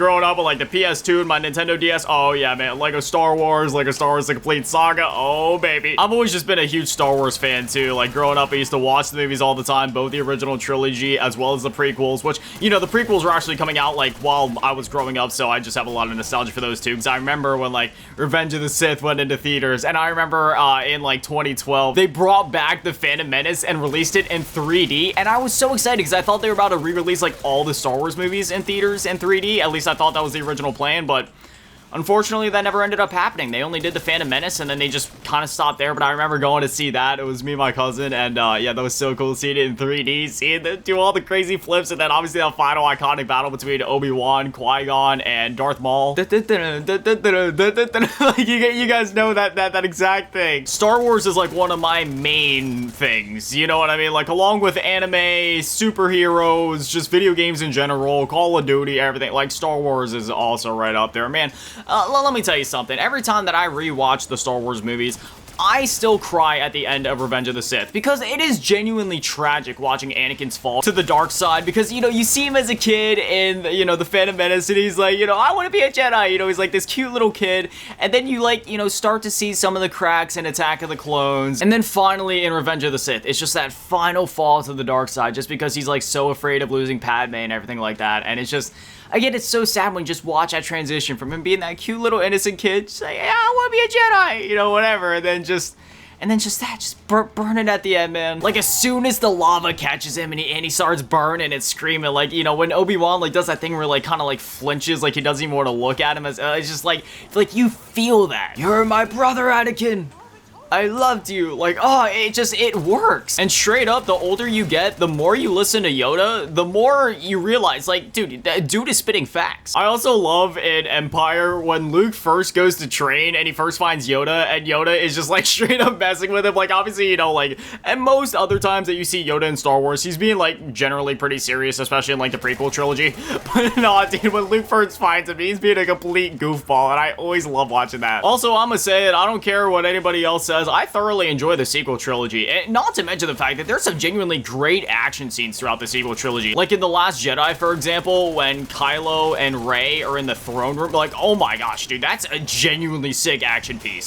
Growing up with like the PS2 and my Nintendo DS, oh yeah, man, Lego Star Wars, the complete saga, oh baby. I've always just been a huge Star Wars fan too. Like growing up, I used to watch the movies all the time, both the original trilogy as well as the prequels, which, you know, the prequels were actually coming out like while I was growing up, so I just have a lot of nostalgia for those two, because I remember when like Revenge of the Sith went into theaters, and I remember in like 2012, they brought back The Phantom Menace and released it in 3D, and I was so excited because I thought they were about to re-release like all the Star Wars movies in theaters in 3D, at least I thought that was the original plan, but unfortunately, that never ended up happening. They only did The Phantom Menace, and then they just kind of stopped there, but I remember going to see that. It was me and my cousin, and yeah, that was so cool seeing it in 3D, seeing them do all the crazy flips, and then obviously that final iconic battle between Obi-Wan, Qui-Gon, and Darth Maul. Like, you guys know that exact thing. Star Wars is like one of my main things, you know what I mean? Like, along with anime, superheroes, just video games in general, Call of Duty, everything, like, Star Wars is also right up there, man. Let me tell you something. Every time that I rewatch the Star Wars movies, I still cry at the end of Revenge of the Sith, because it is genuinely tragic watching Anakin's fall to the dark side, because, you know, you see him as a kid in, you know, The Phantom Menace, and he's like, you know, I want to be a Jedi, you know, he's like this cute little kid, and then you, like, you know, start to see some of the cracks in Attack of the Clones, and then finally in Revenge of the Sith, it's just that final fall to the dark side, just because he's, like, so afraid of losing Padme and everything like that, and it's just... Again, it's so sad when you just watch that transition from him being that cute little innocent kid, just like, yeah, I want to be a Jedi, you know, whatever, and then just burn it at the end, man. Like, as soon as the lava catches him and he starts burning and screaming, like, you know, when Obi-Wan, like, does that thing where, like, kind of, like, flinches, like, he doesn't even want to look at him, as it's just, like, you feel that. You're my brother, Anakin. I loved you. Like, oh, it works. And straight up, the older you get, the more you listen to Yoda, the more you realize, like, dude, that dude is spitting facts. I also love in Empire when Luke first goes to train and he first finds Yoda, and Yoda is just, like, straight up messing with him. Like, obviously, you know, like, and most other times that you see Yoda in Star Wars, he's being, like, generally pretty serious, especially in, like, the prequel trilogy. But no, dude, when Luke first finds him, he's being a complete goofball, and I always love watching that. Also, I'm gonna say it, I don't care what anybody else says, I thoroughly enjoy the sequel trilogy, and not to mention the fact that there's some genuinely great action scenes throughout the sequel trilogy. Like in The Last Jedi, for example, when Kylo and Rey are in the throne room, like, oh my gosh, dude, that's a genuinely sick action piece.